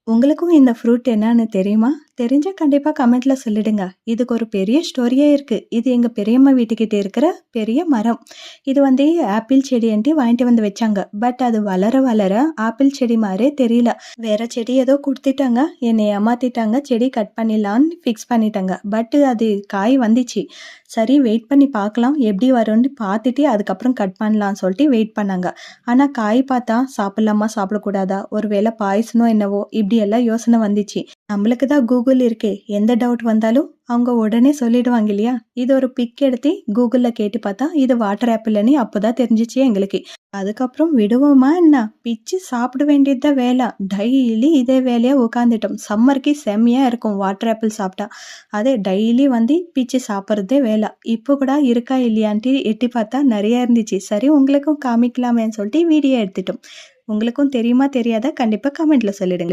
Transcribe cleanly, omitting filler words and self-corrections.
உங்களுக்கும் இந்த ஃப்ரூட் என்னன்னு தெரியுமா? தெரிஞ்சா கண்டிப்பா கமெண்ட்ல சொல்லிடுங்க. இதுக்கு ஒரு பெரிய ஸ்டோரியே இருக்கு. இது எங்க பெரியம்மா வீட்டுக்கிட்ட இருக்கிற பெரிய மரம். இது வந்து ஆப்பிள் செடின்ட்டு வாங்கிட்டு வந்து வச்சாங்க. பட் அது வளர வளர ஆப்பிள் செடி மாரியே தெரியல. வேற செடி ஏதோ குடுத்துட்டாங்க. என்னை ஏமாத்திட்டாங்க. செடி கட் பண்ணிடலான்னு ஃபிக்ஸ் பண்ணிட்டாங்க. பட் அது காய் வந்துச்சு. சரி வெயிட் பண்ணி பார்க்கலாம் எப்படி வரும்னு பார்த்துட்டு அதுக்கப்புறம் கட் பண்ணலாம்னு சொல்லிட்டு வெயிட் பண்ணாங்க. ஆனா காய் பார்த்தா சாப்பிடலாமா சாப்பிடக்கூடாதா? ஒருவேளை பாய்சனோ என்னவோ இப்படி எல்லாம் யோசனை வந்துச்சு. நம்மளுக்கு தான் கூகுள் இருக்கே. எந்த டவுட் வந்தாலும் அவங்க உடனே சொல்லிடுவாங்க இல்லையா? இது ஒரு பிக் எடுத்து கூகுள்ல கேட்டு பார்த்தா இது வாட்டர் ஆப்பிள்னு அப்போதான் தெரிஞ்சிச்சு எங்களுக்கு. அதுக்கப்புறம் விடுவோமா என்ன? பிச்சு சாப்பிட வேண்டியது தான் வேலை. டெய்லி இதே வேலையா உட்காந்துட்டோம். சம்மருக்கு செம்மையா இருக்கும் வாட்டர் ஆப்பிள் சாப்பிட்டா. அதே டெய்லி வந்து பிச்சு சாப்பிட்றதே வேலை. இப்போ கூட இருக்கா இல்லையான்ட்டு எட்டி பார்த்தா நிறைய இருந்துச்சு. சரி உங்களுக்கும் காமிக்கலாமேன்னு சொல்லிட்டு வீடியோ எடுத்துட்டோம். உங்களுக்கும் தெரியுமா தெரியாதா? கண்டிப்பா கமெண்ட்ல சொல்லிடுங்க.